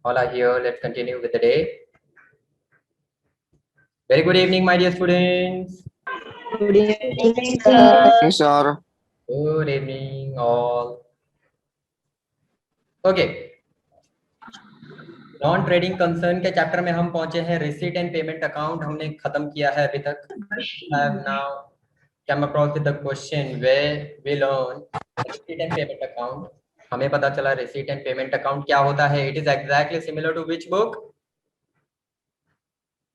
All are here. Let's continue with the day. Very good evening, my dear students. Good evening, sir. Yes, sir. Good evening, all. Okay. Non trading concern के chapter में हम पहुंचे हैं. Receipt and payment account हमने खत्म किया है अभी तक. Have now come across with the question where we learn receipt and payment account. हमें पता चला रिसीट एंड पेमेंट अकाउंट क्या होता है. It is exactly similar to which book?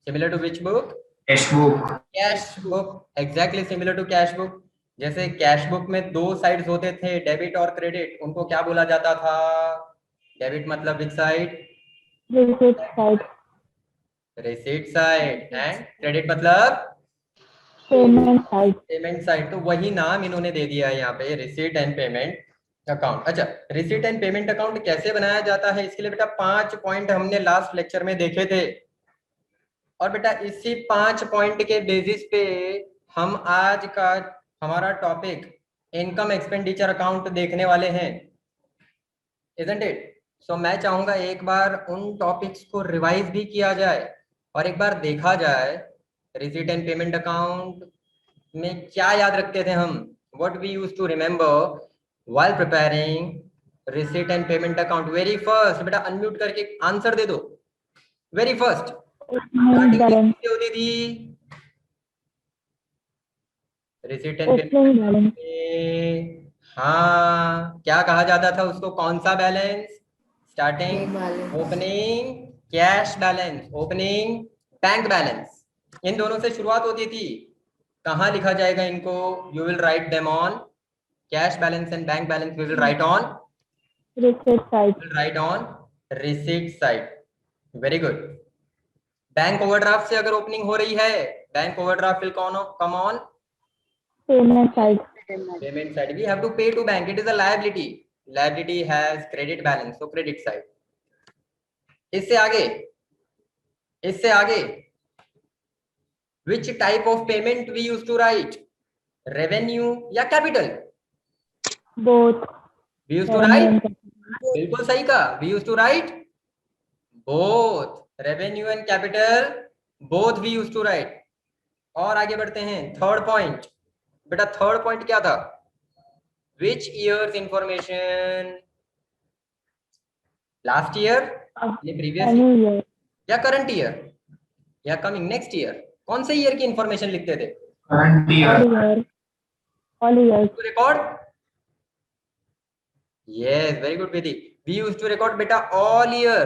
Similar to which book? Cash book. Cash book. Exactly similar to cash book. जैसे cash book में दो sides होते थे, डेबिट और क्रेडिट. उनको क्या बोला जाता था? डेबिट मतलब which side? Receipt side. Receipt side. And credit मतलब Payment side. Payment side. तो वही नाम इन्होंने दे दिया है यहाँ पे, रिसीट एंड पेमेंट अकाउंट. अच्छा, रिसीट एंड पेमेंट अकाउंट कैसे बनाया जाता है? इसके लिए बेटा 5 पॉइंट हमने लास्ट लेक्चर में देखे थे. और बेटा इसी 5 पॉइंट के बेसिस पे हम आज का हमारा टॉपिक इनकम एक्सपेंडिचर अकाउंट देखने वाले हैं. Isn't it? सो मैं चाहूंगा एक बार उन टॉपिक्स को रिवाइज भी किया जाए और एक बार देखा जाए रिसीट एंड पेमेंट अकाउंट में क्या याद रखते थे हम. What we used to remember while preparing receipt and payment account. Very first बेटा अनम्यूट करके आंसर दे दो. Very first Opening balance. होती थी receipt and Opening balance. Payment. हाँ, क्या कहा जाता था उसको? कौन सा balance? Starting opening cash balance, opening bank balance. इन दोनों से शुरुआत होती थी. कहाँ लिखा जाएगा इनको? You will write them on cash balance and bank balance. We will write on Receipt side. Write on receipt side. Very good. Bank overdraft से अगर ओपनिंग हो रही है, bank overdraft will come on Payment side. payment side. We have to pay to bank. It is a liability. Liability has credit balance, so credit side. इससे आगे which type of payment we used to write? Revenue या capital? Both. We used to write. बिल्कुल सही कहा. We used to write both. Revenue and capital both we used to write. और आगे बढ़ते हैं. थर्ड पॉइंट बेटा, थर्ड पॉइंट क्या था? Which year's information? Last year, previous year, या करंट ईयर या कमिंग नेक्स्ट ईयर? कौन से ईयर की इंफॉर्मेशन लिखते थे? Current year. All years. to record? Yes, very good Preeti. We used to record बेटा all year.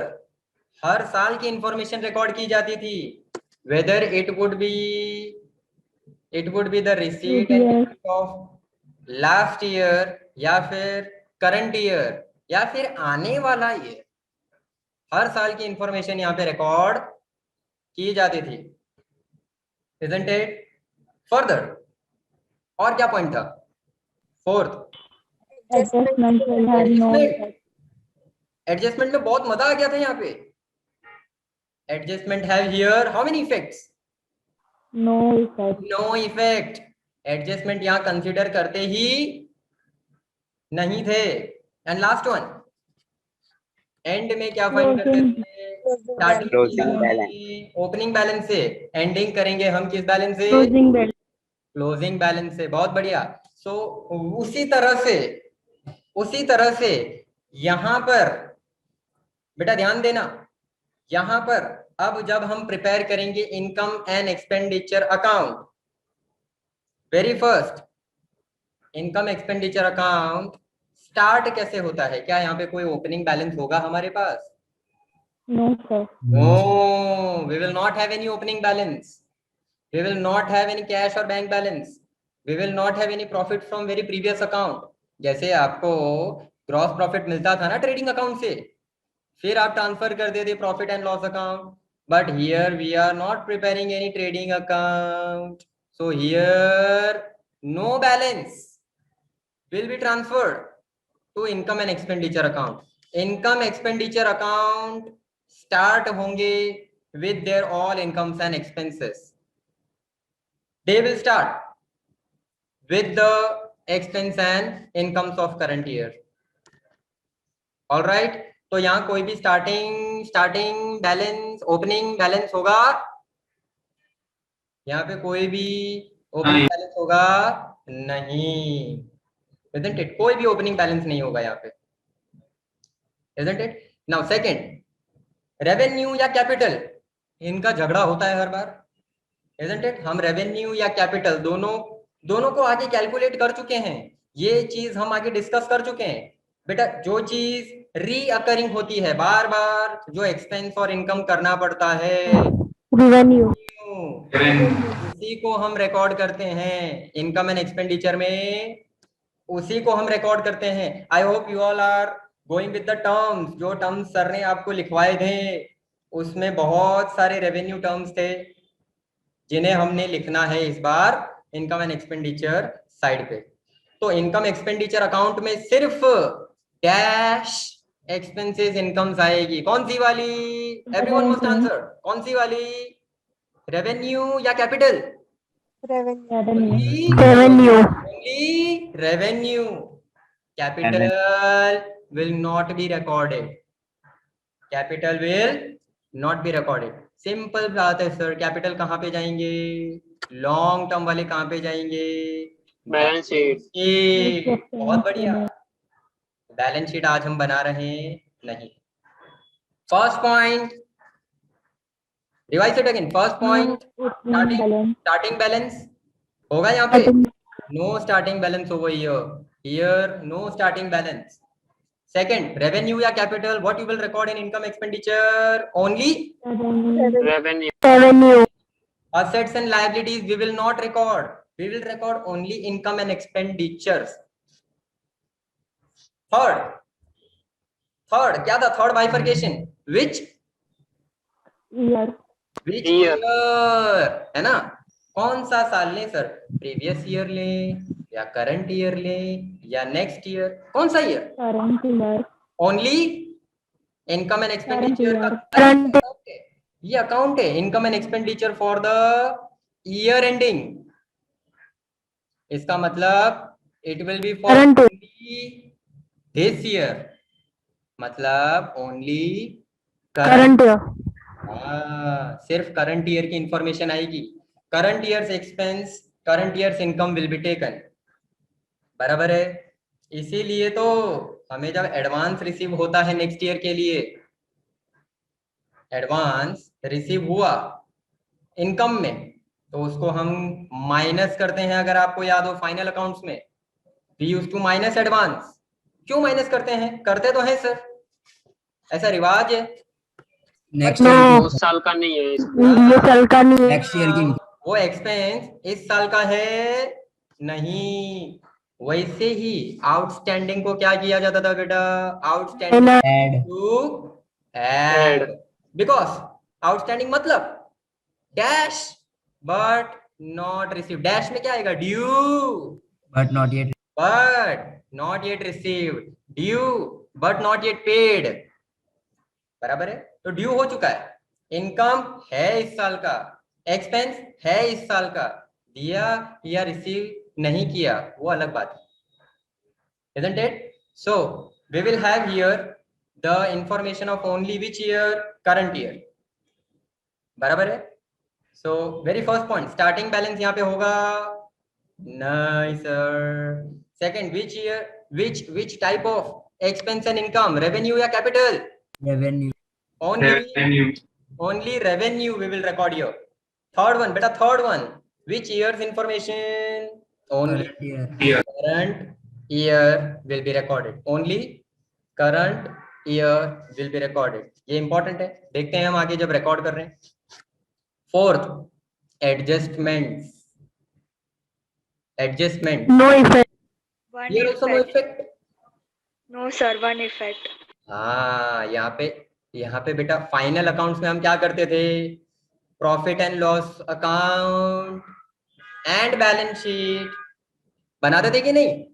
हर साल की इंफॉर्मेशन रिकॉर्ड की जाती थी. Whether it would be the receipt and payment of last year या फिर करंट ईयर या फिर आने वाला ईयर, हर साल की इंफॉर्मेशन यहाँ पे रिकॉर्ड की जाती थी. Isn't it? Further, और क्या पॉइंट था? Fourth, Adjustment will have no effect. Adjustment में बहुत मजा आ गया था यहाँ पे. Adjustment have here how many effects? No effect. No effect. Adjustment यहाँ कंसीडर करते ही नहीं थे. एंड लास्ट वन, एंड में क्या फाइंड करते थे? स्टार्टिंग ओपनिंग बैलेंस से, एंडिंग करेंगे हम किस बैलेंस से? Closing balance. क्लोजिंग बैलेंस से. बहुत बढ़िया. सो उसी तरह से यहां पर बेटा ध्यान देना, यहां पर अब जब हम प्रिपेयर करेंगे income and expenditure account, very first income expenditure account start कैसे होता है? क्या यहाँ पे कोई ओपनिंग बैलेंस होगा हमारे पास? No, sir. No, we will not have any opening balance. We will not have any cash or bank balance. We will not have any profit from very previous account. जैसे आपको gross profit मिलता था ना trading account से, फिर आप transfer कर देते profit and loss account. But here we are not preparing any trading account, so here no balance will be transferred to income and expenditure account. Income expenditure account start होंगे with their all incomes and expenses. They will start with the expense and incomes of current year. All right. तो यहाँ कोई भी starting starting balance, opening balance होगा? यहाँ पे कोई भी ओपनिंग बैलेंस होगा नहीं, isn't it? कोई भी ओपनिंग बैलेंस नहीं होगा यहाँ पे, isn't it? Now second, revenue या कैपिटल, इनका झगड़ा होता है हर बार, isn't it? हम रेवेन्यू या कैपिटल दोनों को आगे कैलकुलेट कर चुके हैं, ये चीज हम आगे डिस्कस कर चुके हैं बेटा। जो चीज रीअकरिंग होती है, बार बार जो एक्सपेंस और इनकम करना पड़ता है, Revenue. उसी को हम रिकॉर्ड करते हैं इनकम एंड एक्सपेंडिचर में, उसी को हम रिकॉर्ड करते हैं। I hope you all are going with the terms, जो टर्म्स सर ने आपको लिखवाए थे उसमें बहुत सारे रेवेन्यू टर्म्स थे जिन्हें हमने लिखना है इस बार इनकम एंड एक्सपेंडिचर साइड पे। तो इनकम एक्सपेंडिचर अकाउंट में सिर्फ डैश एक्सपेंसेस इनकम्स आएगी, कौन सी वाली? एवरीवन मस्ट आंसर, कौन सी वाली? रेवेन्यू या capital? Revenue. Only revenue. Capital will not be recorded. Capital will not be recorded. Simple बात है सर, कैपिटल कहाँ पे जाएंगे? लॉन्ग टर्म वाले कहाँ पे जाएंगे? Balance sheet. बहुत बढ़िया, बैलेंस शीट आज हम बना रहे हैं नहीं। First point, revise it again. First point, starting balance होगा यहाँ पे, नो स्टार्टिंग बैलेंस होगा here no starting balance. Second, revenue या capital, what you will record in income expenditure? Only revenue. assets and liabilities we will not record, we will record only income and expenditures. Third क्या था? Third bifurcation, which Year. Year. है ना? कौन सा साल लें sir? Previous year लें या करंट ईयर लें या नेक्स्ट ईयर? कौन सा year? Current year. Only income and expenditure का Current. ये अकाउंट है, income and expenditure for the year ending. इसका मतलब it will B for Current. This year, मतलब ओनली Current year. सिर्फ करंट ईयर की इंफॉर्मेशन आएगी। Current years expense, current years income will be taken, बराबर है। इसीलिए तो हमें जब एडवांस रिसीव होता है नेक्स्ट ईयर के लिए, एडवांस रिसीव हुआ इनकम में, तो उसको हम माइनस करते हैं। अगर आपको याद हो फाइनल अकाउंट्स में we used to minus advance. क्यों माइनस करते हैं? करते तो हैं सर, ऐसा रिवाज है। नेक्स्ट वो साल का नहीं है, ये साल का नहीं है। नेक्स्ट ईयर की वो एक्सपेंस इस साल का है नहीं। वैसे ही आउटस्टैंडिंग को क्या किया जाता था बेटा? Outstanding add to add, because outstanding मतलब dash but not receive. Dash में क्या आएगा? Due but not yet received, due but not yet paid, बराबर है। तो ड्यू हो चुका है, इनकम है इस साल का, एक्सपेंस है इस साल का, दिया या रिसीव नहीं किया वो अलग बात है, isn't it? So we will have here the information of only which year? Current year, बराबर है। So very first point, starting balance यहाँ पे होगा नहीं sir. Second, which year, which type of expense and income? Revenue या capital? Revenue Only revenue we will record here. Third one, beta, third one, which year's information? Only current year will be recorded. Only current year will be recorded. ये important है, देखते हैं हम आगे जब record कर रहे हैं। Fourth, adjustments, adjustment, No effect. here also no effect. No sir, one effect. हाँ, यहाँ पे बेटा फाइनल अकाउंट्स में हम क्या करते थे? Profit and loss account and balance sheet बनाते थे कि नहीं?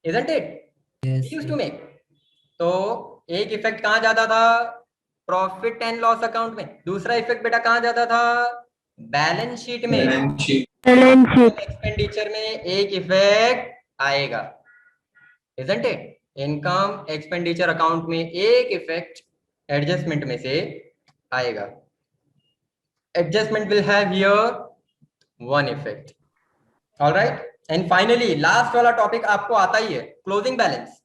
Isn't it? Used to make. तो एक इफेक्ट कहाँ जाता था? प्रॉफिट एंड लॉस अकाउंट में। दूसरा इफेक्ट बेटा कहाँ जाता था? बैलेंस शीट में। Balance sheet. एक्सपेंडिचर में एक इफेक्ट आएगा, isn't it? Income expenditure account में एक इफेक्ट एडजस्टमेंट में से आएगा. Adjustment will have here one effect. Alright, and finally last वाला टॉपिक आपको आता ही है, क्लोजिंग बैलेंस.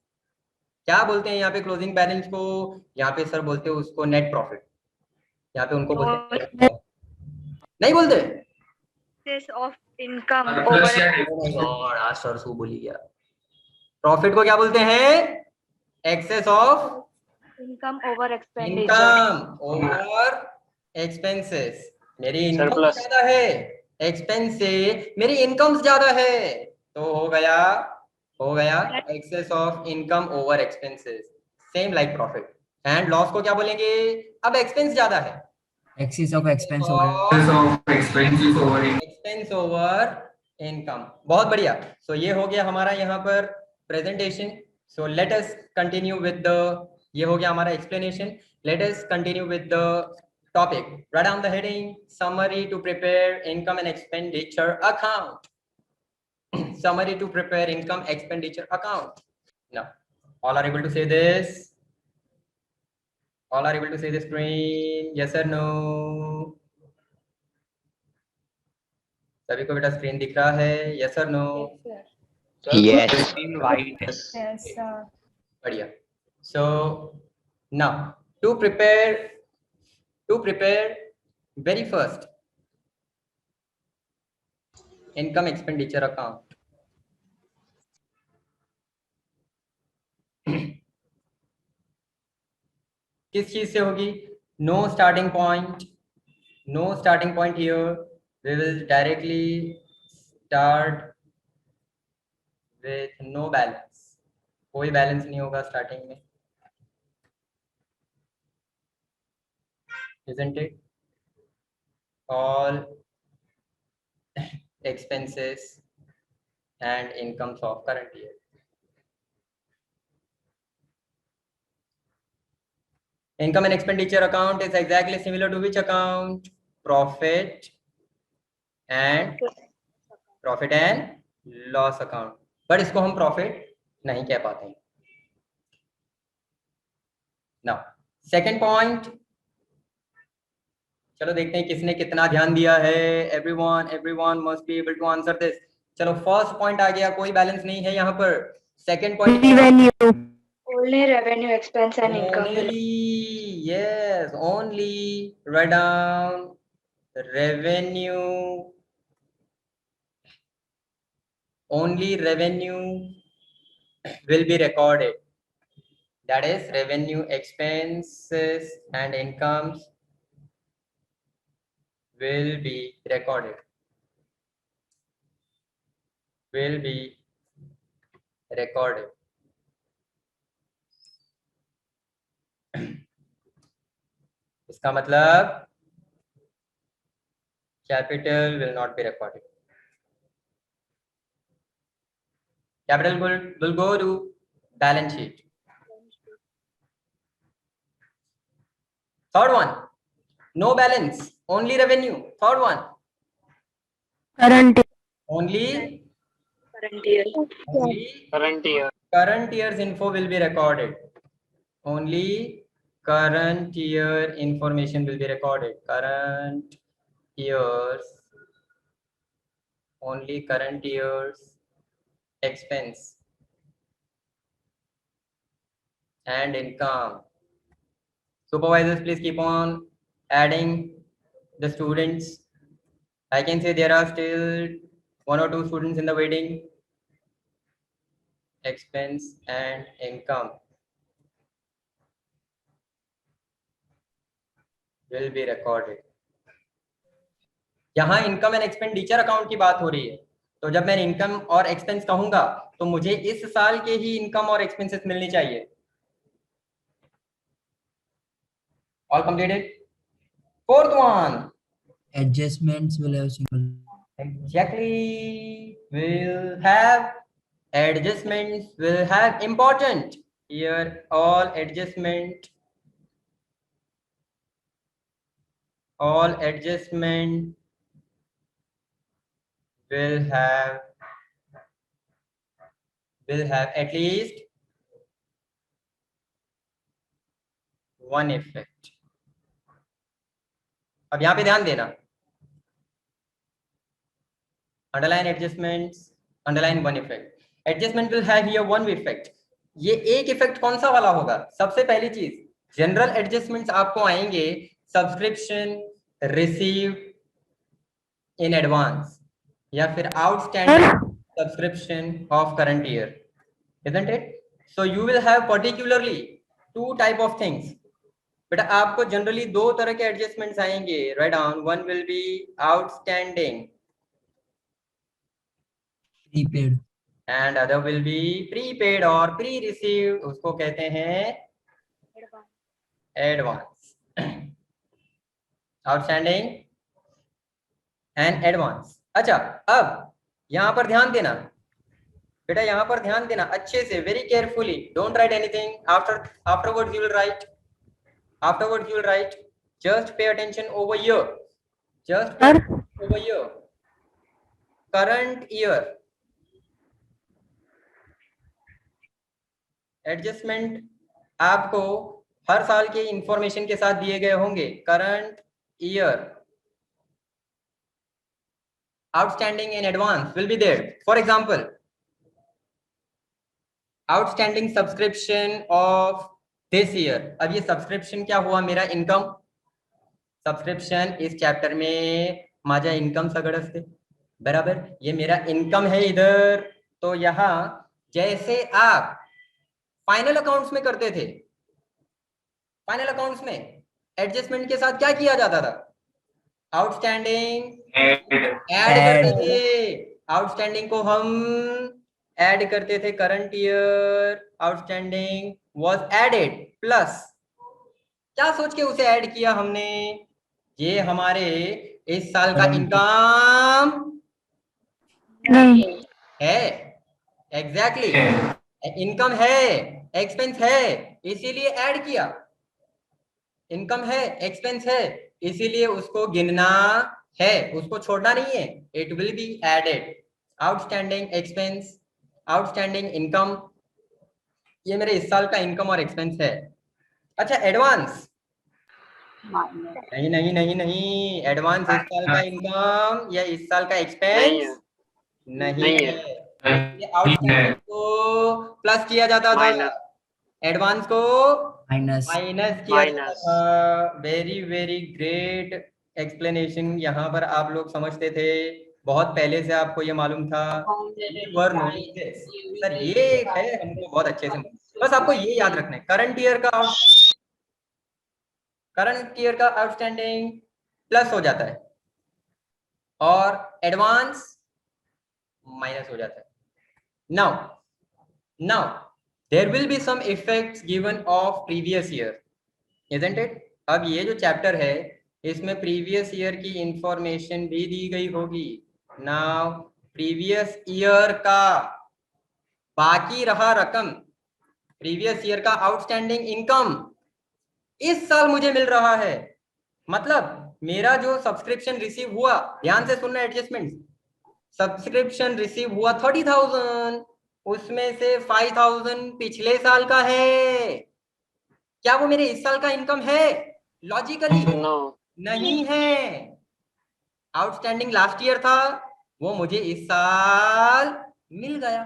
क्या बोलते हैं यहाँ पे क्लोजिंग बैलेंस को? यहाँ पे सर बोलते हैं उसको नेट प्रॉफिट. यहाँ पे उनको बोलते हैं, नहीं बोलते? Excess of income Plus over या और आज सर सो बोली गया. प्रॉफिट को क्या बोलते हैं? Excess of expenditure. Income over expenses. मेरी इनकम Surplus. ज्यादा है, एक्सपेंस से मेरी इनकम ज्यादा है, तो हो गया excess of income over expenses. Same like profit. And loss को क्या बोलेंगे? अब एक्सपेंस ज्यादा है, Excess of expense over of expenses over expense over income. बहुत बढ़िया. सो ये हो गया हमारा यहाँ पर presentation. So let us continue with the, ये हो गया हमारा explanation. Let us continue with the topic. Write down the heading, summary to prepare income and expenditure account. Summary to prepare income expenditure account. Now, all are able to say this? All are able to see the screen? Yes or no? सभी को बेटा screen दिख रहा है? Yes or no? Yes. बढ़िया. So now to prepare very first income expenditure account. किस चीज से होगी? No starting point. No starting point here. We will directly start with no balance. कोई बैलेंस नहीं होगा स्टार्टिंग में. Isn't it? All expenses and incomes of current year. Income and expenditure account is exactly similar to which account? Profit and loss account. But इसको हम profit नहीं कह पाते हैं. Now, second point. चलो देखते हैं किसने कितना ध्यान दिया है. Everyone must be able to answer this. चलो फर्स्ट पॉइंट आ गया, कोई बैलेंस नहीं है यहाँ पर. Second point, Revenue. Only revenue, expense and income. only, yes, only. Write down revenue. Only revenue will be recorded. That is revenue, expenses and incomes will be recorded. Will be recorded. इसका मतलब capital will not be recorded. Capital will go to balance sheet. Third one, no balance, only revenue. Third one, Current. only Current year. Current year. current year's info will be recorded. Only current year information will be recorded. Current year's, only current year's expense and income. Supervisors, please keep on adding the students. I can say there are still 1 or 2 students in the waiting. Expense and income will be recorded. यहाँ income and expenditure account की बात हो रही है, तो जब मैं income और एक्सपेंस कहूंगा तो मुझे इस साल के ही इनकम और एक्सपेंसेस मिलनी चाहिए. All completed? Fourth one. adjustments will have single. Exactly. Will have adjustments, will have important. Here all adjustment will have at least one effect. अब यहां पे ध्यान देना, underline adjustments, underline one effect. Adjustment will have here one effect. ये एक effect कौन सा वाला होगा? सबसे पहली चीज, जनरल एडजस्टमेंट्स आपको आएंगे सब्सक्रिप्शन रिसीव इन एडवांस या फिर outstanding subscription of current year, isn't it? So you will have particularly two type of things. बेटा आपको जनरली दो तरह के एडजस्टमेंट्स आएंगे, write down. One will be outstanding Prepaid. And other will be prepaid और pre receive, उसको कहते हैं एडवांस। Outstanding and advance. अच्छा, अब यहां पर ध्यान देना बेटा, यहां पर ध्यान देना अच्छे से, very carefully. Don't write anything, afterwards you will write, afterwards you will write, just pay attention over here, just pay attention over here. current year adjustment आपको हर साल के इंफॉर्मेशन के साथ दिए गए होंगे। Current year outstanding in advance will be there. For example, outstanding subscription of this year. अब ये सब्सक्रिप्शन क्या हुआ? मेरा इनकम। सब्सक्रिप्शन इस चैप्टर में माझा इनकम सगळं असते, बराबर। ये मेरा इनकम है इधर। तो यहां जैसे आप फाइनल अकाउंट्स में करते थे, फाइनल अकाउंट्स में एडजस्टमेंट के साथ क्या किया जाता था? आउटस्टैंडिंग ऐड करते थे। आउटस्टैंडिंग को हम ऐड करते थे। Current year outstanding was added plus, क्या सोच के उसे ऐड किया हमने? ये हमारे इस साल का इनकम नहीं है, एग्जैक्टली इनकम है, एक्सपेंस है, इसीलिए ऐड किया। इनकम है, एक्सपेंस है, इसीलिए उसको गिनना है, उसको छोड़ना नहीं है। It will be added. Outstanding expense, outstanding income, ये मेरे इस साल का इनकम और एक्सपेंस है। अच्छा, एडवांस नहीं नहीं नहीं नहीं, एडवांस इस साल का इनकम या इस साल का एक्सपेंस नहीं है। आउटस्टैंडिंग को प्लस किया जाता था, एडवांस को Minus. माइनस किया जाता था। Very very great explanation. यहाँ पर आप लोग समझते थे, बहुत पहले से आपको ये मालूम था। सर ये है हमको बहुत अच्छे से, बस आपको ये याद रखना है। करंट ईयर का आउटस्टैंडिंग प्लस हो जाता है और एडवांस माइनस हो जाता है। Now there will be some effects given of previous year, isn't it? अब ये जो चैप्टर है इसमें प्रीवियस ईयर की इंफॉर्मेशन भी दी गई होगी। नाउ प्रीवियस ईयर का बाकी रहा रकम, प्रीवियस ईयर का आउटस्टैंडिंग इनकम इस साल मुझे मिल रहा है। मतलब मेरा जो सब्सक्रिप्शन रिसीव हुआ, ध्यान से सुनना एडजस्टमेंट, सब्सक्रिप्शन रिसीव हुआ 30,000, उसमें से 5,000 पिछले साल का है। क्या वो मेरे इस साल का इनकम है? लॉजिकली नहीं है। आउटस्टैंडिंग लास्ट ईयर था, वो मुझे इस साल मिल गया,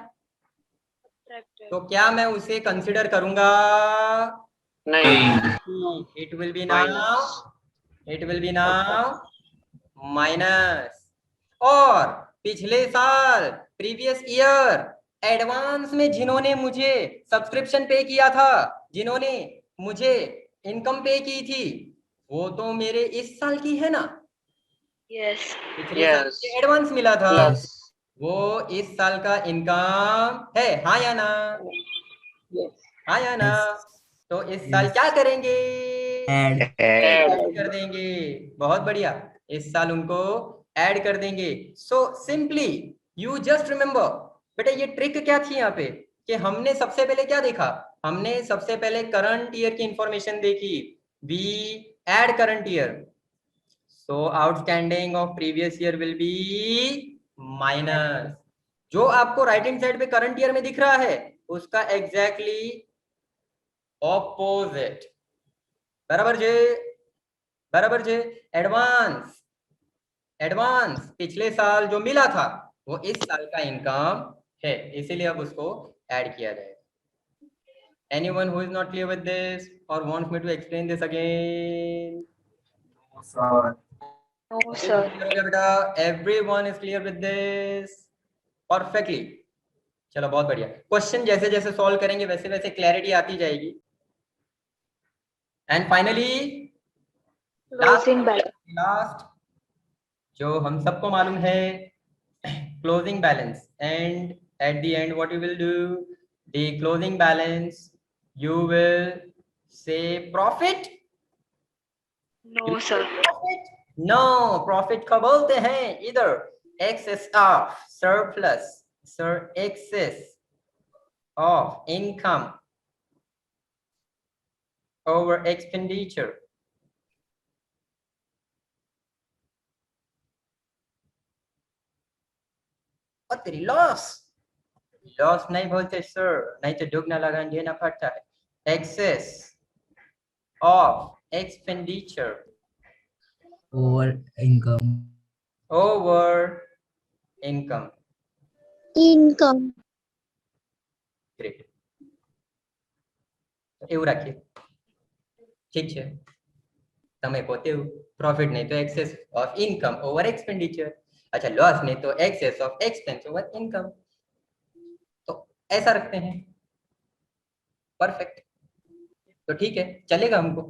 तो क्या मैं उसे कंसिडर करूंगा? नहीं। It will B now minus. और पिछले साल प्रीवियस ईयर एडवांस में जिन्होंने मुझे सब्सक्रिप्शन पे किया था, जिन्होंने मुझे इनकम पे की थी, वो तो मेरे इस साल की है ना। Yes. पिछले साल मुझे एडवांस मिला था, वो इस साल का इनकम है। हाँ या ना? हाँ या ना? तो इस साल क्या करेंगे? Add. ऐड कर देंगे। बहुत बढ़िया, इस साल उनको ऐड कर देंगे। So simply you just remember, बेटा ये ट्रिक क्या थी यहाँ पे कि हमने सबसे पहले क्या देखा? हमने सबसे पहले करंट ईयर की इंफॉर्मेशन देखी। We add current year, so outstanding of previous year will be minus. जो आपको राइट हैंड साइड पे करंट ईयर में दिख रहा है, उसका एग्जैक्टली ऑपोजिट बराबर जे, बराबर जे। एडवांस, एडवांस पिछले साल जो मिला था वो इस साल का इनकम है, इसीलिए अब उसको ऐड किया जाएगा। Anyone who is not clear with this or wants me to explain this again? Sir. No, Clear sir. हो गया बेटा? Everyone is clear with this? Perfectly. चलो बहुत बढ़िया। क्वेश्चन जैसे जैसे सॉल्व करेंगे वैसे वैसे क्लैरिटी आती जाएगी। And finally Closing balance. Last जो हम सबको मालूम है, closing balance. And eight the and what you will do, the closing balance you will say profit? No, sir. Profit? No, profit को बोलते हैं इधर excess of surplus, sir, excess of income over expenditure. और तेरी loss, loss नहीं बोलते sir, नहीं तो दुगना लगान देना पड़ता है। excess of expenditure over income. over income. income, Great. એવું રાખીએ, ઠીક છે? તમે પોતે પ્રોફિટ નહીં તો excess of income over expenditure. अच्छा, लॉस नहीं तो excess of expense over income. तो ऐसा रखते हैं। परफेक्ट, तो ठीक है, चलेगा हमको,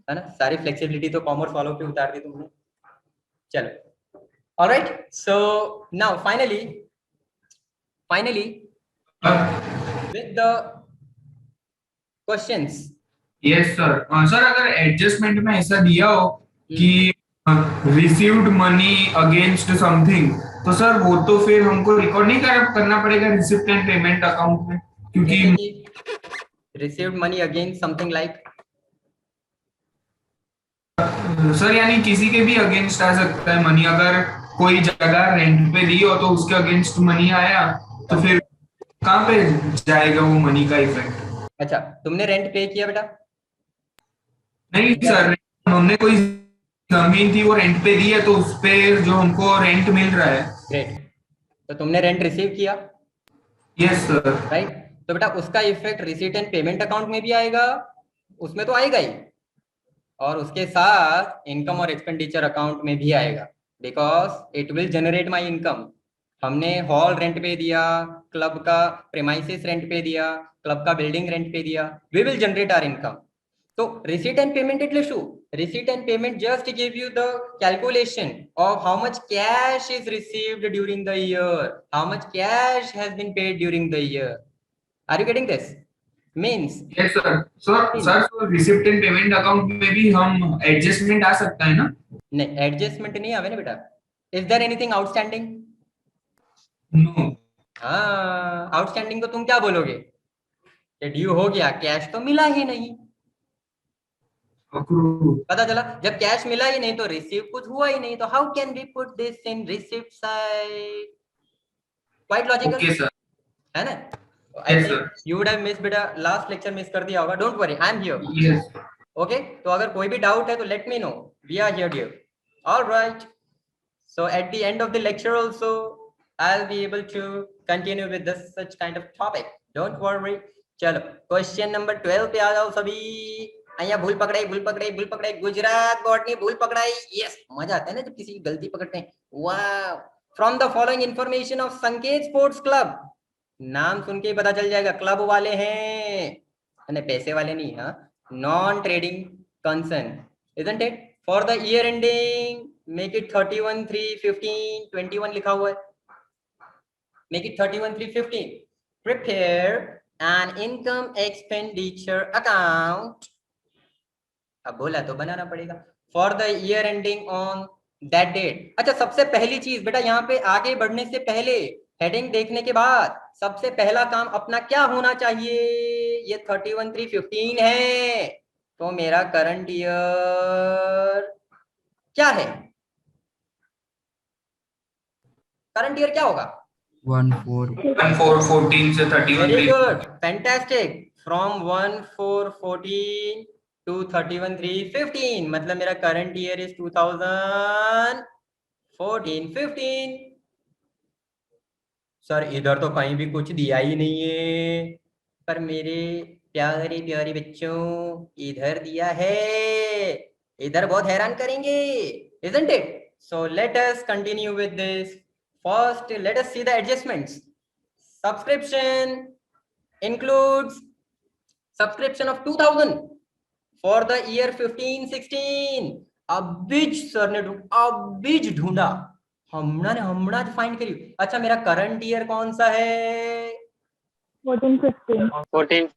है ना? सारी फ्लेक्सिबिलिटी तो कॉमर्स वालों पे उतार दी तुमने। चलो, alright. So now finally with the questions. Yes sir. Sir अगर एडजस्टमेंट में ऐसा दिया हो कि रिसीव्ड मनी अगेंस्ट समथिंग, तो सर वो तो फिर हमको रिकॉर्ड नहीं करना पड़ेगा रिसिप्ट एंड पेमेंट अकाउंट में, क्योंकि received money against something like, sir यानी किसी के भी अगेंस्ट आ सकता है मनी। अगर कोई जगह रेंट पे दी हो तो उसके अगेंस्ट मनी आया, तो फिर कहाँ पे जाएगा वो मनी का इफेक्ट? अच्छा, तुमने रेंट पे किया बेटा? नहीं सर, हमने कोई जमीन थी वो रेंट पे दी है, तो उस पे जो हमको रेंट मिल रहा है। ग्रेट, तो तुमने रेंट रिसीव किया? Yes sir. राइट, तो बेटा उसका effect receipt and payment account में भी आएगा, उसमें तो आएगा ही, और उसके साथ इनकम और एक्सपेंडिचर अकाउंट में भी आएगा, because it will generate my income. हमने हॉल रेंट पे दिया, क्लब का प्रेमाइसिस रेंट पे दिया, क्लब का बिल्डिंग रेंट पे दिया, we will generate our income. तो रिसीट एंड पेमेंट એટલે શું? Receipt and payment just give you the calculation of how much cash is received during the year, how much cash has been paid during the year. Are you getting this? Means yes sir. Sir receipt and payment account में भी हम adjustment आ सकता है ना? नहीं, adjustment नहीं आवे ना बेटा। Is there anything outstanding? No. हाँ, आउटस्टैंडिंग तो तुम क्या बोलोगे कि ड्यू हो गया, कैश तो मिला ही नहीं। पता चला जब कैश मिला ही नहीं तो रिसीव कुछ हुआ ही नहीं, तो how can we put this in receipt side? Quite logical, okay sir, है ना? Yes, sir. You would have missed बेटा, लास्ट लेक्चर मिस कर दिया होगा, don't worry, I am here. Yes okay, तो अगर कोई भी डाउट है तो let me know, we are here dear. Alright, so at the end of the lecture also I will be able to continue with this such kind of topic, don't worry. चलो question number 12 पे आ जाओ सभी। અહીંયા भूल पकड़ाई Gujarat board ने भूल पकड़ाई। यस, मजा आता है ना जब किसी की गलती पकड़ते हैं। वाह, from the following information of Sanket sports club, नाम सुन के ही पता चल जाएगा क्लब वाले हैं, पैसे वाले नहीं। हाँ, non trading concern, isn't it? For the year ending make it 31/3/15, 21 लिखा हुआ है, make it 31/3/15। Prepare an income expenditure account, अब बोला तो बनाना पड़ेगा, for the year ending on that date. अच्छा, सबसे पहली चीज बेटा, यहाँ पे आगे बढ़ने से पहले, हेडिंग देखने के बाद सबसे पहला काम अपना क्या होना चाहिए? ये 31/3/15 है, तो मेरा करंट ईयर क्या है? करंट ईयर क्या होगा? 1/4/14 से 31। Very good, fantastic. फ्रॉम 1/4/14 231,315 मतलब मेरा करंट ईयर इज 2014-15। सर इधर तो कहीं भी कुछ दिया ही नहीं है, पर मेरे प्यारे प्यारे बच्चों इधर दिया है, इधर बहुत हैरान करेंगे, isn't it? So let us continue with this. First, let us see the adjustments. Subscription includes subscription of 2000 for the year 15-16. अबिज sir ने अबिज ढूंढा, हमने फाइंड करी। अच्छा मेरा करंट ईयर कौन सा है? 14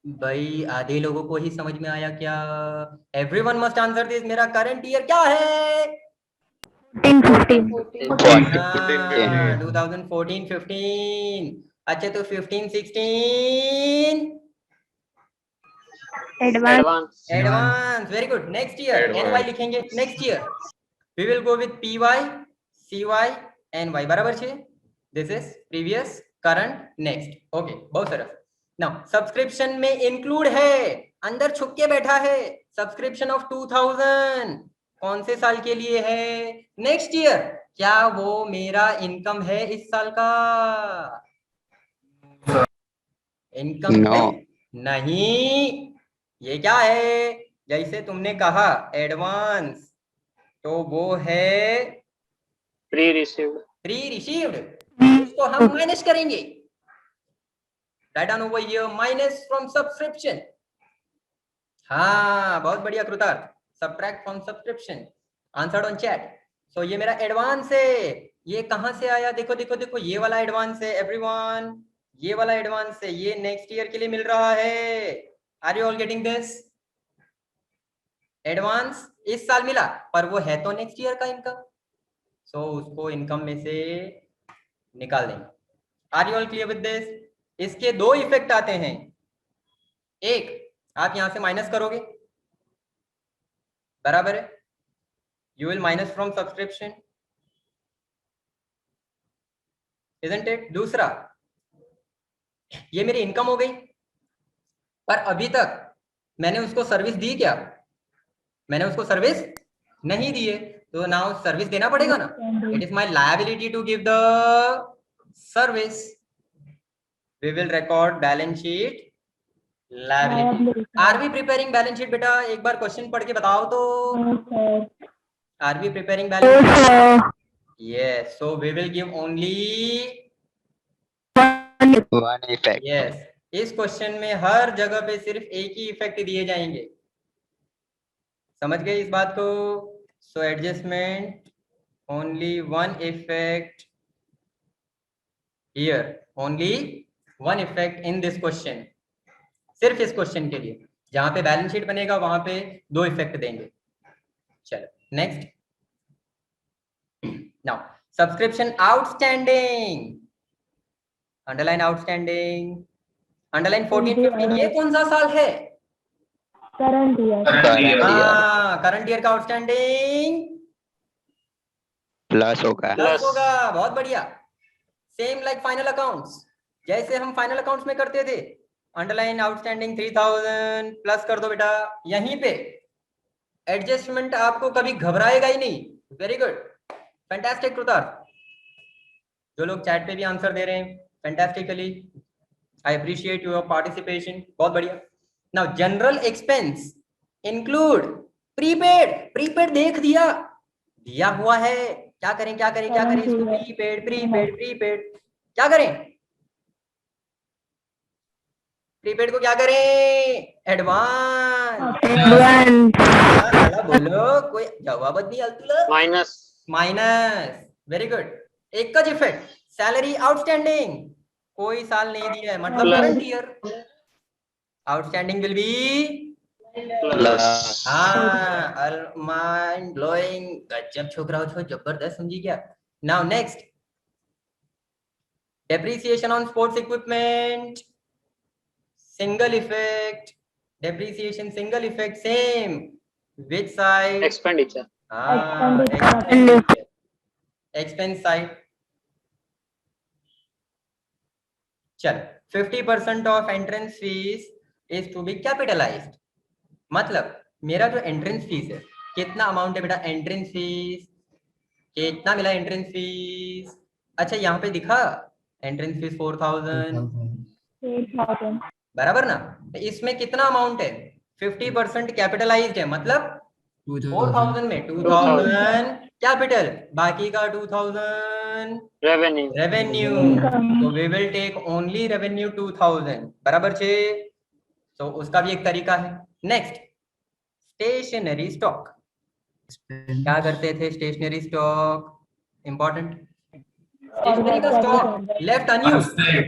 भाई आधे लोगों को ही समझ में आया क्या? Everyone must answer this. मेरा करंट ईयर क्या है? 2014-15। अच्छा तो 15-16 advance advance. Very good. Next year NY लिखेंगे। Next year we will go with PY CY NY बराबर છે। This is previous current next. Okay बहुत सरस। नाउ सब्सक्रिप्शन में इंक्लूड है, अंदर छुप के बैठा है, सब्सक्रिप्शन ऑफ 2000 कौन से साल के लिए है? Next year. क्या वो मेरा इनकम है इस साल का? इनकम है नहीं। ये क्या है? जैसे तुमने कहा एडवांस, तो वो है प्री रिसीव्ड। इसको हम माइनस करेंगे, write down over here minus from subscription. हाँ बहुत बढ़िया Kritarth, subtract from subscription, answered on chat. So ये मेरा एडवांस है। ये कहां से आया? देखो देखो देखो, ये वाला एडवांस है एवरीवन, ये वाला एडवांस है, ये नेक्स्ट ईयर के लिए मिल रहा है। Are you all getting this? Advance इस साल मिला, पर वो है तो नेक्स्ट ईयर का इनकम, सो उसको इनकम में से निकाल देंगे। Are you all clear with this? इसके दो इफेक्ट आते हैं। एक, आप यहां से माइनस करोगे, बराबर है, you will minus from subscription, isn't it? दूसरा, ये मेरी इनकम हो गई, पर अभी तक मैंने उसको सर्विस दी क्या? मैंने उसको सर्विस नहीं दी है, तो नाउ सर्विस देना पड़ेगा ना। It is my liability to give the service. We will record balance sheet liability. Are we preparing balance sheet? बेटा एक बार क्वेश्चन पढ़ के बताओ तो। Are we preparing balance sheet? Yes. So we will give only one effect. Yes. इस क्वेश्चन में हर जगह पे सिर्फ एक ही इफेक्ट दिए जाएंगे, समझ गए इस बात को? So adjustment only one effect here, only one effect in this question. सिर्फ इस क्वेश्चन के लिए जहां पे बैलेंस शीट बनेगा वहां पे दो इफेक्ट देंगे। चलो next. Now subscription outstanding, underline outstanding, underline 14-15। ये कौन सा साल है? Current year. करंट ईयर का आउटस्टैंडिंग प्लस होगा। प्लस होगा। बहुत बढ़िया। सेम लाइक फाइनल अकाउंट्स, जैसे हम फाइनल अकाउंट्स में करते थे, अंडरलाइन आउटस्टैंडिंग 3000 प्लस कर दो बेटा। यहीं पे एडजस्टमेंट आपको कभी घबराएगा ही नहीं। वेरी गुड, फैंटास्टिक कृतार्थ। जो लोग चैट पे भी आंसर दे रहे हैं, fantastically, I appreciate your participation, बहुत बढ़िया। Now general expense include prepaid. Prepaid देख दिया, दिया हुआ है, क्या करें क्या करें क्या करें इसको? प्रीपेड प्रीपेड प्रीपेड, क्या करें? प्रीपेड को क्या करें? एडवांस। बोलो, कोई जवाब नहीं आलतुला। Minus minus. Very good. एक का इफेक्ट, सैलरी आउटस्टैंडिंग, कोई साल नहीं दिया है, मतलब current year. Outstanding will be plus. हाँ, माइंड ब्लोइंग, गजब छोकरा हो, जबरदस्त, समझी क्या? Now next, depreciation on sports equipment, single effect, depreciation single effect, same which side? Expenditure expense side. चल 50% of entrance fees is to be capitalised, मतलब मेरा जो एंट्रेंस फीस है, कितना अमाउंट है बेटा एंट्रेंस फीस, कितना मिला एंट्रेंस फीस? अच्छा यहाँ पे दिखा एंट्रेंस फीस 4000, 8,000. बराबर ना? तो इसमें कितना अमाउंट है? 50% कैपिटलाइज्ड है, मतलब 4000 में 2000 कैपिटल, बाकी का 2000 Revenue. रेवेन्यू। Income. तो we will take only revenue 2000, बराबर छे। तो उसका भी एक तरीका है। Next, stationery stock. क्या करते थे स्टेशनरी स्टॉक? इंपॉर्टेंट, स्टेशनरी का स्टॉक लेफ्ट अनयूज। Asset.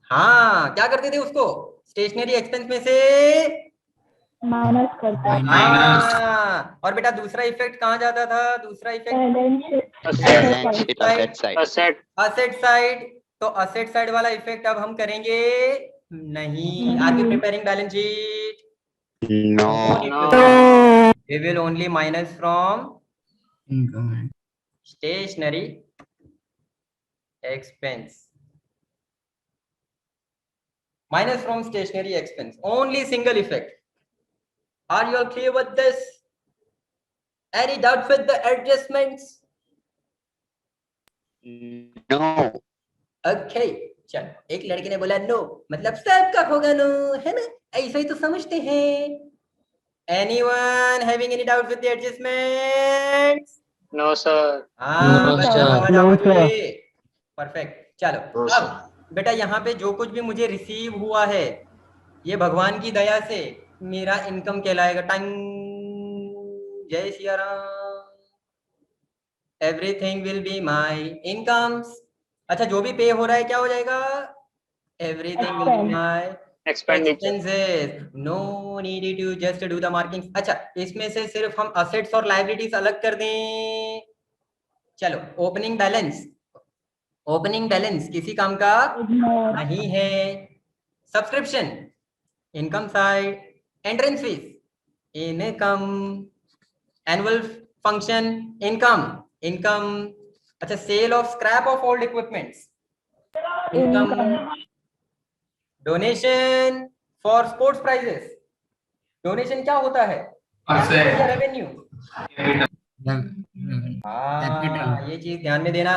हाँ, क्या करते थे उसको? स्टेशनरी एक्सपेंस में से माइनस करते हैं. Minus. हाँ, और बेटा दूसरा इफेक्ट कहाँ जाता था? दूसरा effect balance sheet. Balance sheet asset side. Asset. Asset side. तो असेट साइड वाला इफेक्ट अब हम करेंगे नहीं। Are you preparing balance sheet? No. No. We will only minus from income. stationery expense. Minus from stationery expense. Only single effect. Are you all clear with this? Any doubt with the adjustments? No. Okay. चलो, एक लड़के ने बोला no, मतलब सबका होगा no, है ना? ऐसा ही तो समझते हैं। Anyone having any doubt with the adjustments? No, sir. हाँ, बच्चा sir. समझ आओ No, sir. मुझे। परफेक्ट। चलो अब बेटा यहाँ पे जो कुछ भी मुझे रिसीव हुआ है, ये भगवान की दया से मेरा इनकम कहलाएगा। टंग, जय Siya Ram. Everything will be my incomes. अच्छा, जो भी पे हो रहा है क्या हो जाएगा? Everything will be my Expenditure. Expenses. No need to just do the marking. अच्छा, इसमें से सिर्फ हम असेट्स और लायबिलिटीज अलग कर दें। चलो, ओपनिंग बैलेंस। ओपनिंग बैलेंस किसी काम का Ignore. नहीं है। Subscription income side, entrance fees income, annual function income, income. अच्छा, sale of scrap of old equipments income, Income. Donation for sports prizes. Donation क्या होता है? Asset. रेवेन्यू। Revenue. हाँ, ये चीज ध्यान में देना।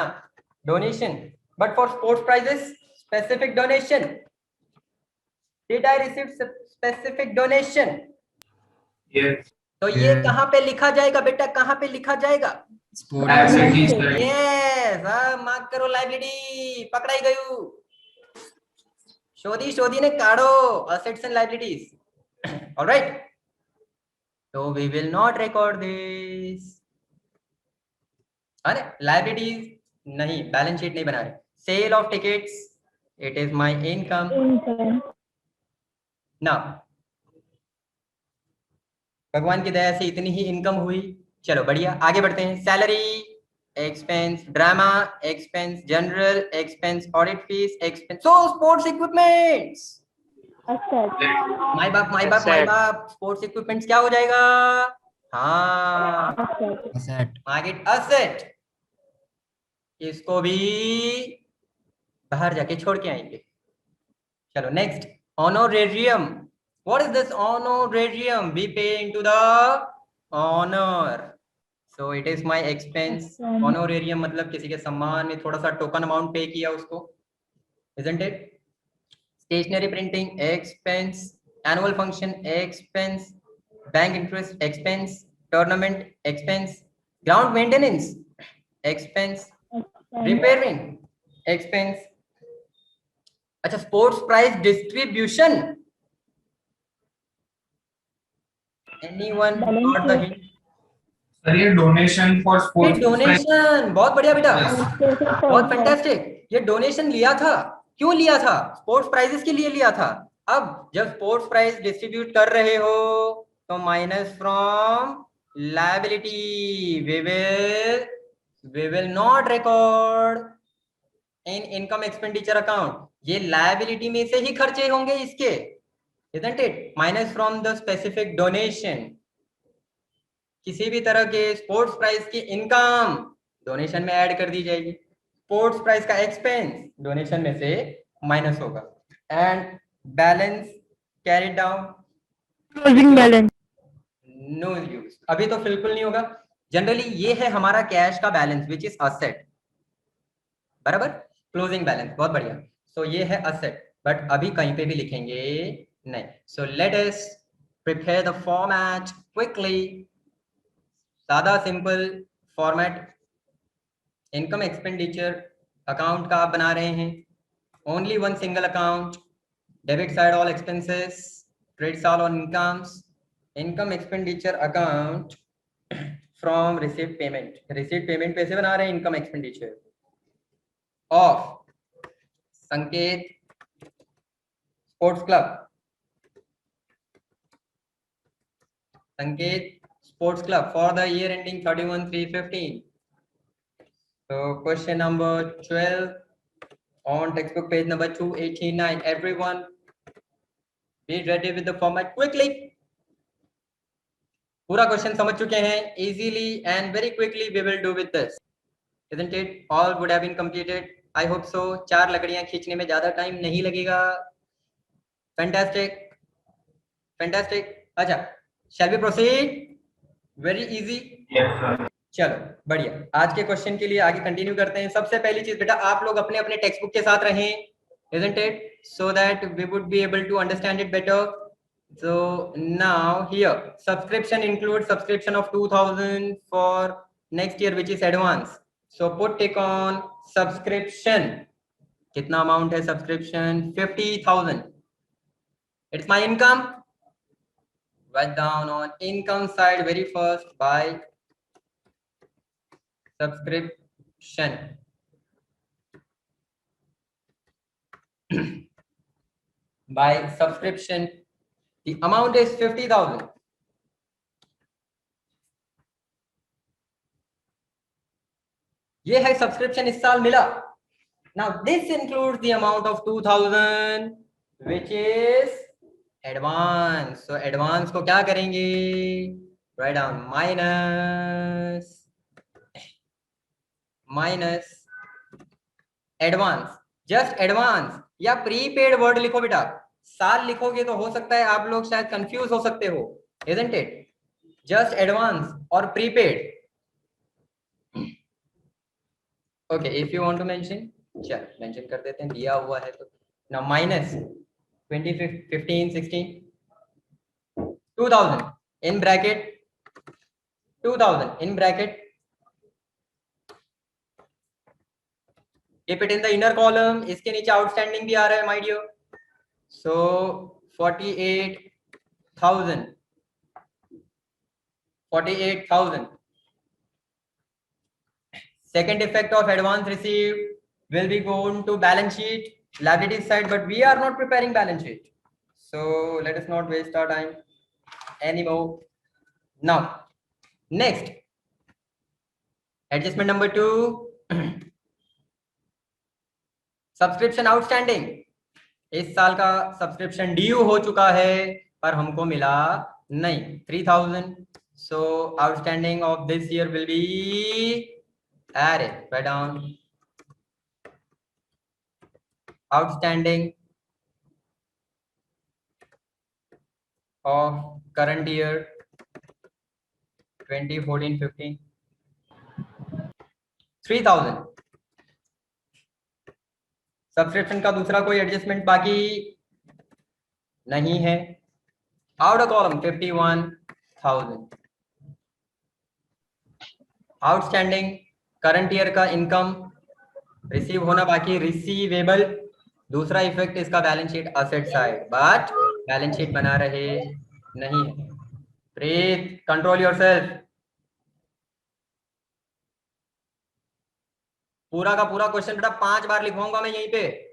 Donation, but for sports prizes specific donation. Did I receive specific donation? Yes. तो ये कहाँ पे लिखा जाएगा बेटा? कहाँ पे लिखा जाएगा? Sport Asset is Asset. right. Yes, mark करो लाइबिलिटी, पकड़ाई गयू। शोधी ने काढ़ो असेट्स एंड लाइबिलिटीज। ऑलराइट, तो we will not record this. अरे लाइबिलिटीज नहीं, बैलेंस शीट नहीं बना रहे। Sale of tickets, it is my income. Income. ना, भगवान की दया से इतनी ही इनकम हुई। चलो बढ़िया, आगे बढ़ते हैं। Salary expense, drama expense, general expense, audit fees expense, so sports equipments. Asset. My बाप, स्पोर्ट्स इक्विपमेंट्स क्या हो जाएगा? हाँ, Asset. asset. Market asset. इसको भी बाहर जाके छोड़ के आएंगे। चलो next, honorarium. What is this honorarium? We pay into the honour, so it is my expense. Honorarium मतलब किसी के सम्मान में थोड़ा सा टोकन अमाउंट पे किया उसको, isn't it? Stationery printing expense, annual function expense, bank interest expense, tournament expense, ground maintenance expense, repairing expense. अच्छा, sports prize distribution. Anyone got the hint? Sir ये डोनेशन फॉर स्पोर्ट्स। डोनेशन, बहुत बढ़िया बेटा, Yes. बहुत fantastic. ये donation लिया था, क्यों लिया था? स्पोर्ट्स प्राइजेस के लिए लिया था। अब जब स्पोर्ट्स प्राइज डिस्ट्रीब्यूट कर रहे हो तो minus from liability, we will not record in income expenditure account. ये लायबिलिटी में से ही खर्चे होंगे इसके, isn't it? Minus from the specific donation. किसी भी तरह के स्पोर्ट्स प्राइज की इनकम डोनेशन में ऐड कर दी जाएगी, स्पोर्ट्स प्राइज का एक्सपेंस डोनेशन में से माइनस होगा, and balance carry down closing balance. No use, अभी तो बिल्कुल नहीं होगा। जनरली ये है हमारा कैश का बैलेंस विच इज असेट, बराबर, क्लोजिंग बैलेंस, बहुत बढ़िया। सो ये है असेट, बट अभी कहीं पे भी लिखेंगे नहीं। So let us prepare the format quickly. सादा simple format, income expenditure account का आप बना रहे हैं, only one single account, debit side all expenses, credit side on incomes, income expenditure account from received payment, received payment पैसे बना रहे हैं income expenditure of Sanket sports club, Sanket sports club for the year ending 31/3/15. So question number 12 on textbook page number 289. Everyone be ready with the format quickly. पूरा question समझ चुके हैं easily and very quickly we will do with this, isn't it? All would have been completed, I hope so. 4 लकड़ियां खींचने में ज्यादा time नहीं लगेगा। Fantastic, fantastic. अच्छा, shall we proceed? Very easy. Yes, sir. चलो बढ़िया, आज के क्वेश्चन के लिए आगे कंटिन्यू करते हैं। सबसे पहली चीज बेटा, आप लोग अपने अपने टेक्स्ट बुक के साथ रहें, isn't it? So that we would be able to understand it better. So now here subscription includes subscription of 2000 for next year which is advance. So put tick on subscription. कितना amount है subscription? 50,000. It's my income. Write down on income side very first by subscription. By subscription, the amount is 50,000. ये है subscription इस साल मिला। Now this includes the amount of 2,000 which is advance. So advance को क्या करेंगे? Write down minus advance, just advance या prepaid word लिखो बेटा। साल लिखोगे तो हो सकता है आप लोग शायद कंफ्यूज हो सकते हो, isn't it? Just advance और prepaid. Okay, if you want to mention, चल मेंशन कर देते हैं, दिया हुआ है तो। Now minus 2015 16 2000 in bracket, 2000 in bracket, keep it in the inner column. इसके नीचे outstanding भी आ रहा है my dear. So 48,000, 48,000. Second effect of advance received will be going to balance sheet, liability side, but we are not preparing balance sheet. So let us not waste our time anymore. Now, next, adjustment number 2, subscription outstanding. इस साल का subscription due हो चुका है पर हमको मिला नहीं, 3,000. So outstanding of this year will be added, write down outstanding of current year 2014-15 3,000. Subscription का दूसरा कोई एडजस्टमेंट बाकी नहीं है। Out of column 51,000। Outstanding current year का इनकम रिसीव होना बाकी, रिसीवेबल। दूसरा इफेक्ट इसका balance sheet asset side, but balance sheet बना रहे नहीं है। Preet, control yourself. पूरा का पूरा क्वेश्चन बेटा 5 बार लिखवाऊंगा मैं यहीं पे।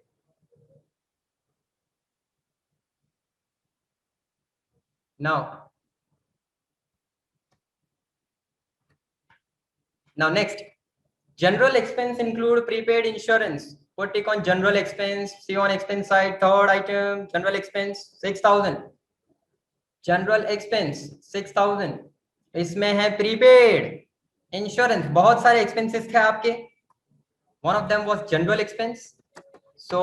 Now next, general expense include prepaid insurance. Put tick on general expense. See on expense side, third item, general expense 6,000. General expense 6,000. इसमें है prepaid insurance, बहुत सारे expenses थे आपके। One of them was general expense. So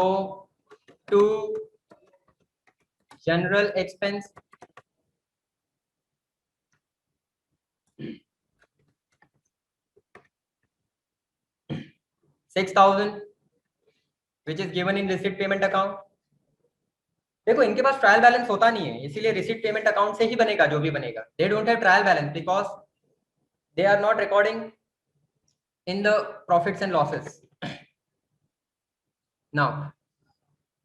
to general expense 6,000 which is given in receipt payment account. देखो इनके पास trial balance होता नहीं है, इसीलिए रिसीट पेमेंट अकाउंट से ही बनेगा जो भी बनेगा. They don't have trial balance because they are not recording in the profits and losses. Now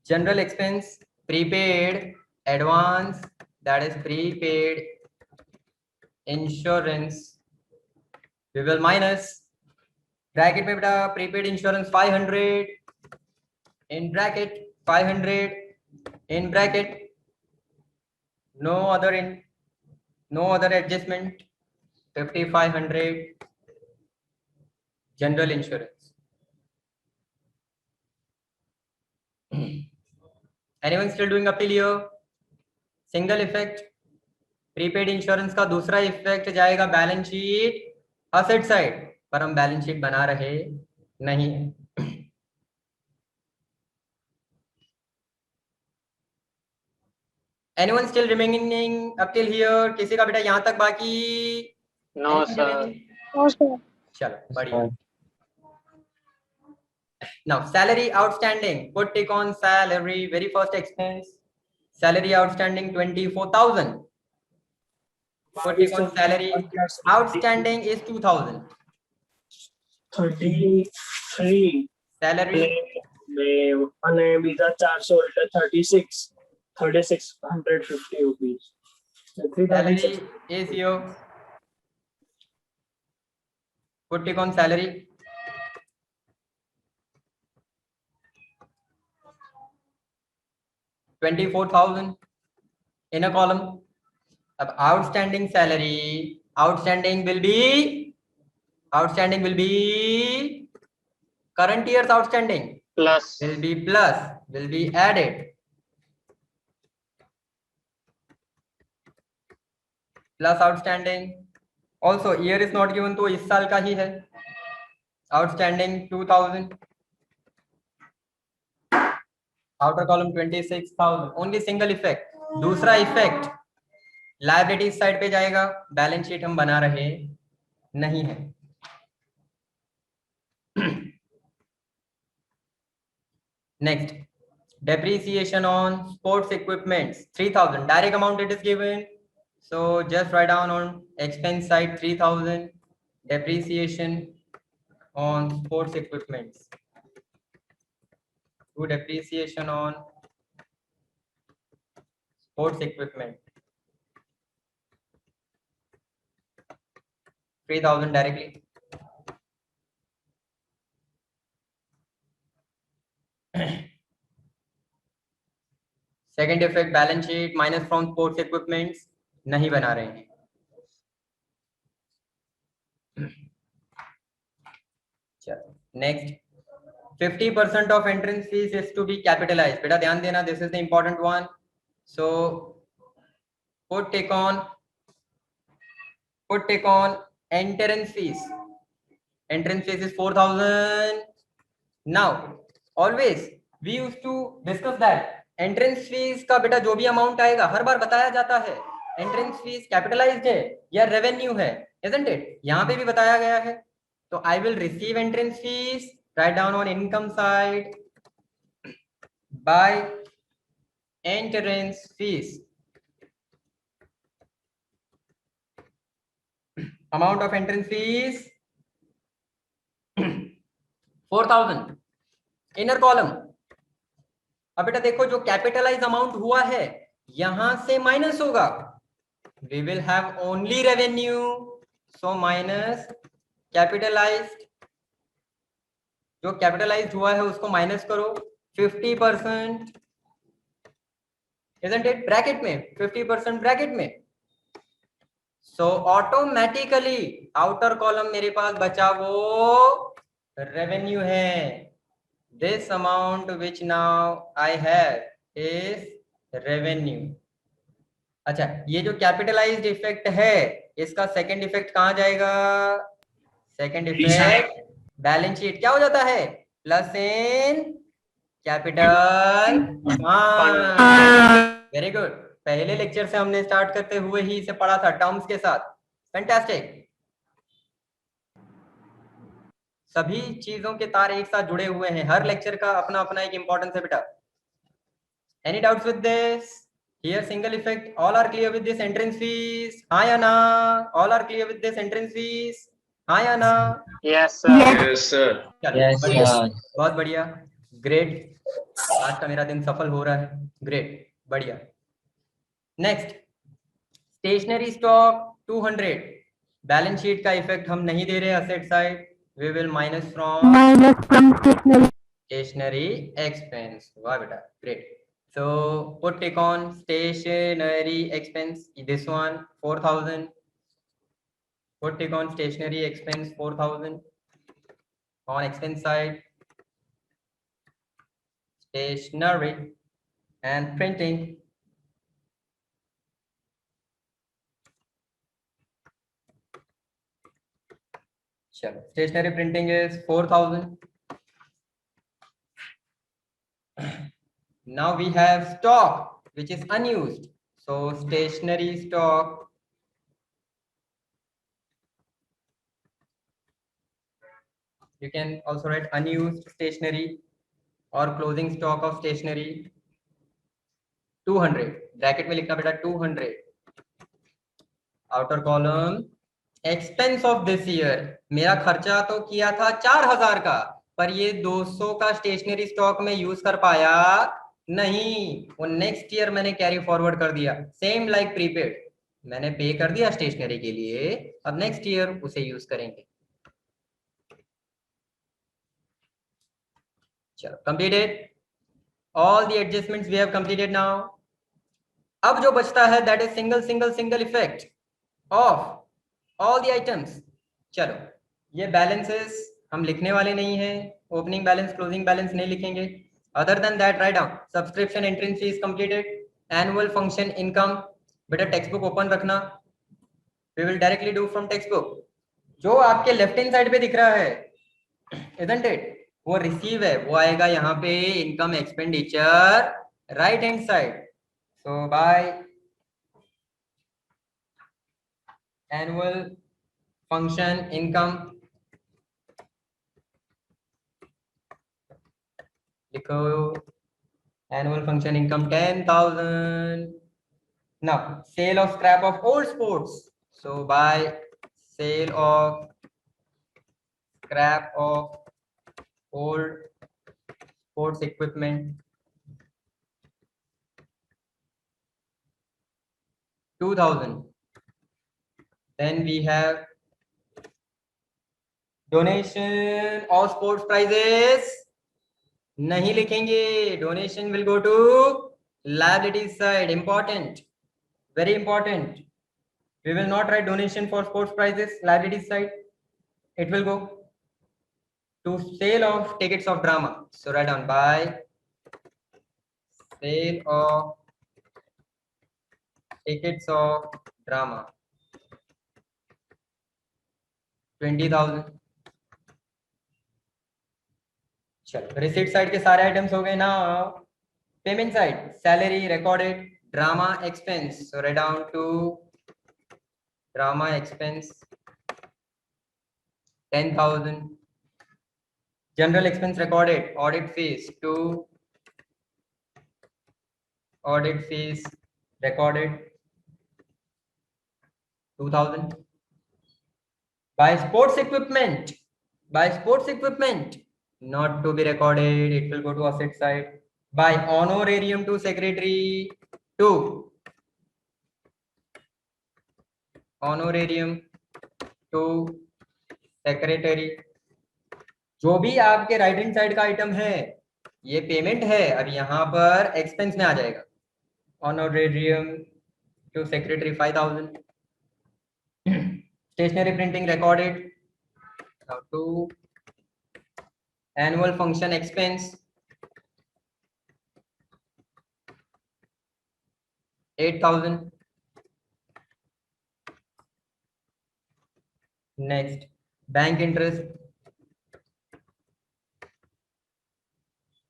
general expense, prepaid advance, that is prepaid insurance, we will minus bracket में बेटा prepaid insurance 500 in bracket 500 in bracket no other adjustment 5500 general insurance. Anyone still doing up till here? Single effect prepaid insurance का दूसरा effect जाएगा balance sheet asset side, पर हम balance sheet बना रहे नहीं है. Anyone still remaining up till here? किसी का बेटा यहाँ तक बाकी? No, sir. No, sir. चलो बढ़िया. Now salary outstanding, put tick on salary, very first expense. Salary outstanding 24,000. Put tick on salary. Outstanding is 2,000. 33 Salary અને બીજા 400 એટલે 36,150 rupees. salary is here. Put tick on salary. $24,000 in a column. अब outstanding salary, outstanding will be current year's outstanding Plus. will be added. Plus outstanding. Also year is not given, तो इस साल का ही है. Outstanding 2,000. Outer column 26,000. Only single effect. दूसरा effect liability side पे जाएगा, balance sheet हम बना रहे नहीं है. Next, depreciation on sports equipments 3,000. Direct amount it is given, so just write down on expense side 3,000. Depreciation on sports equipments. Do depreciation on sports equipment 3,000 directly. Second effect balance sheet minus from sports equipments नहीं बना रहे हैं. चलो next, 50% of entrance fees is to be capitalised. बेटा ध्यान देना, this is the important one. So put tick on entrance fees. Entrance fees is 4,000. Now always we used to discuss that entrance fees का बेटा जो भी amount आएगा हर बार बताया जाता है एंट्रेंस फीस कैपिटलाइज्ड है या रेवेन्यू है, इजंट इट? यहाँ पे भी बताया गया है. तो I will receive entrance fees, write down on income side by entrance fees. Amount of entrance fees 4,000 inner column. अब बेटा देखो जो कैपिटलाइज अमाउंट हुआ है यहां से माइनस होगा. We will have only revenue, so minus capitalised. जो कैपिटलाइज्ड हुआ है उसको माइनस करो 50%, इजंट इट? ब्रैकेट में 50% ब्रैकेट में. सो ऑटोमेटिकली आउटर कॉलम मेरे पास बचा वो रेवेन्यू है. This amount which now I have is revenue. अच्छा, ये जो कैपिटलाइज्ड इफेक्ट है इसका सेकंड इफेक्ट कहाँ जाएगा? सेकंड इफेक्ट बैलेंस शीट क्या हो जाता है? Plus in capital. Very good. पहले लेक्चर से हमने स्टार्ट करते हुए ही इसे पढ़ा था टर्म्स के साथ. फैंटास्टिक. सभी चीजों के तार एक साथ जुड़े हुए हैं, हर लेक्चर का अपना अपना एक इंपॉर्टेंस है बेटा। Any doubts with this? Here single effect, all are clear with this entrance fees? हाँ या ना? All are clear with this entrance fees? हाँ या ना? Yes, sir. Yes, sir. चलो Yes, बढ़िया, sir. बहुत बढ़िया, ग्रेट। आज का मेरा दिन सफल हो रहा है, ग्रेट, बढ़िया। Next, stationery stock 200, balance sheet का इफेक्ट हम नहीं दे रहे asset side, we will minus from stationery expense. वाह बेटा, great. So put take on stationery expense, this one 4,000. Put take on stationery expense 4,000 on expense side. Stationery and printing. Chalo, stationery printing is 4,000. Now we have stock which is unused. So stationery stock, you can also write unused stationery or closing stock of stationery 200, bracket में लिखना बेटा 200, outer column expense of this year. मेरा खर्चा तो किया था 4,000 का, पर ये 200 का स्टेशनरी स्टॉक में यूज कर पाया नहीं, वो नेक्स्ट ईयर मैंने कैरी फॉरवर्ड कर दिया। सेम लाइक प्रीपेड, मैंने पे कर दिया स्टेशनरी के लिए, अब नेक्स्ट ईयर उसे यूज करेंगे। चलो, completed all the adjustments, we have completed now. अब जो बचता है that is single effect of all the items. चलो, ये बैलेंसेस हम लिखने वाले नहीं है, ओपनिंग बैलेंस क्लोजिंग बैलेंस नहीं लिखेंगे। Other than that write down subscription entrance fees completed, annual function income, बेटा टेक्स्ट बुक ओपन रखना, we will directly do from text book. जो आपके लेफ्ट हैंड साइड पे दिख रहा है, इजंट इट, वो रिसीव है, वो आएगा यहाँ पे income expenditure right hand side. So by annual function income लिखो, annual function income 10,000। now sale of scrap of old sports, so by sale of scrap of old sports equipment 2,000. then we have donation of sports prizes, नहीं लिखेंगे, donation will go to liability side, important, very important, we will not write donation for sports prizes, liability side, it will go to sale of tickets of drama, so write down by sale of tickets of drama 20,000. चलो, receipt side के सारे items हो गए ना। Payment side, salary recorded, drama expense, so write down to drama expense 10,000. General expense recorded, audit fees 2, audit fees recorded 2,000. by sports equipment, not to be recorded, it will go to asset side. by honorarium to secretary 2, honorarium to secretary, जो भी आपके right hand side का item है ये payment है, अब यहाँ पर एक्सपेंस में आ जाएगा। honorarium to secretary 5,000. stationery printing recorded, now to annual function expense 8,000. next, bank interest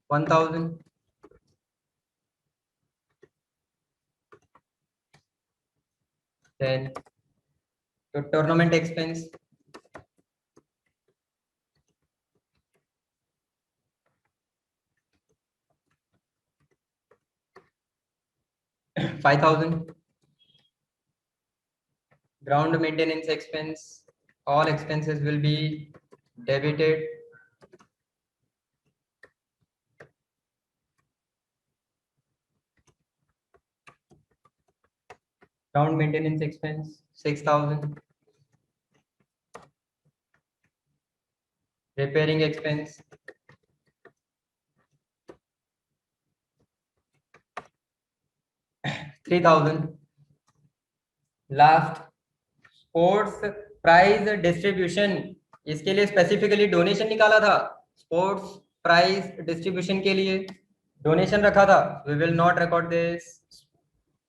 1,000. then to tournament expense 5,000. Ground maintenance expense, all expenses will be debited. Ground maintenance expense 6,000. Repairing expense 3,000. Last sports prize distribution, इसके लिए specifically donation निकाला था, sports prize distribution के लिए donation रखा था, we will not record this,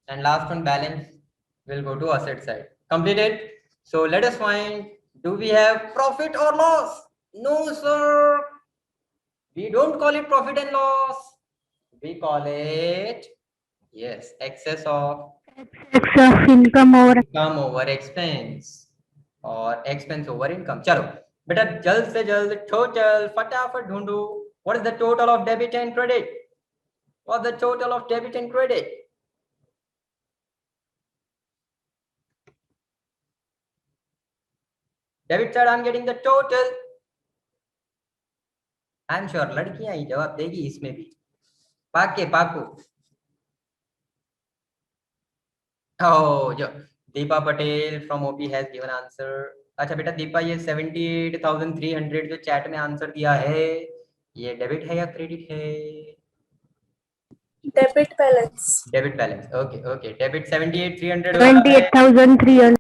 and last one balance will go to asset side. Completed. So let us find, do we have profit और loss? No sir, we don't call it profit and loss, we call it yes excess of income over expense और expense over income. चलो बेटा जल्द से जल्द total फटाफट ढूंढो. what is the total of debit and credit? what's the total of debit and credit? debit side I'm getting the total. I'm sure लड़कियां ही जवाब देगी इसमें भी, पाको. Oh, जो Deepa Patel from OP has given answer. अच्छा बेटा दीपा, ये 78,300 जो चैट में आंसर दिया है, ये डेबिट है या क्रेडिट है? Debit balance. Debit balance. Okay debit 78,300. 28,300.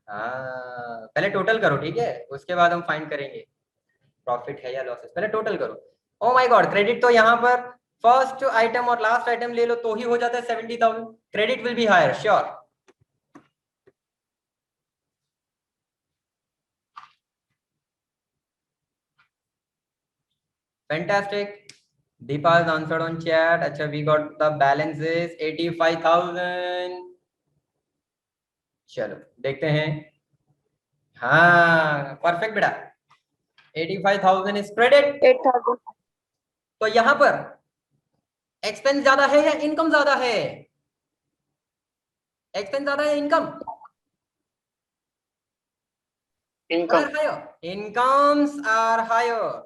हाँ, पहले टोटल करो, ठीक है, उसके बाद हम फाइंड करेंगे प्रॉफिट है या लॉसेस. पहले टोटल करो. ओ माय गॉड, क्रेडिट तो यहाँ पर फर्स्ट आइटम और लास्ट आइटम ले लो तो ही हो जाता है 70,000. Credit will be higher sure. Fantastic. Deepa has answered on chat. अच्छा, we got the balance is 85,000. चलो देखते हैं. हाँ परफेक्ट बेटा, 85,000 is credit. 8,000. तो यहाँ पर एक्सपेंस ज्यादा है या इनकम ज्यादा है? एक्सपेंस ज्यादा है income? income, Incomes are higher.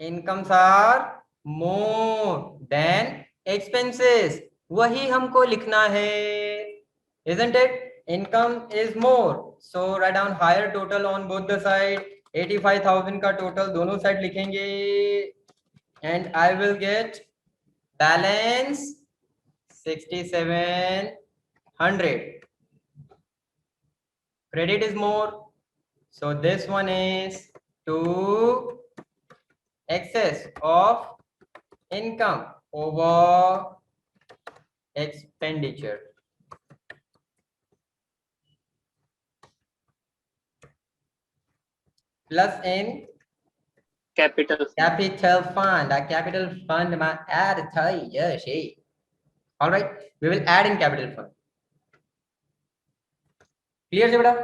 Incomes are more than expenses. वही हमको लिखना है, isn't it? Income is more. So write down higher total on both the side. 85,000 का टोटल दोनों साइड लिखेंगे, and I will get balance 6,700. Credit is more, so this one is to excess of income over expenditure. Plus in capital, capital fund. A capital fund में add था ये शे. All right, we will add in capital fund. Clear है बेटा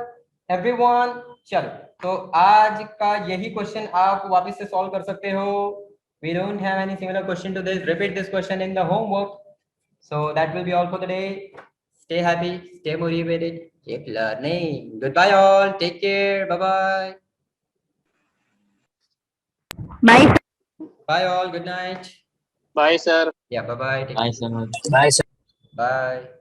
everyone? चलो तो आज का यही क्वेश्चन आप वापस से सॉल्व कर सकते हो. We don't have any similar question to this. Repeat this question in the homework. So that will be all for the day. Stay happy, stay motivated, keep learning. Goodbye all. Take care. Bye bye. Bye. Bye all. Good night. bye sir. Yeah. Bye bye. Bye, sir. Bye, sir. Bye.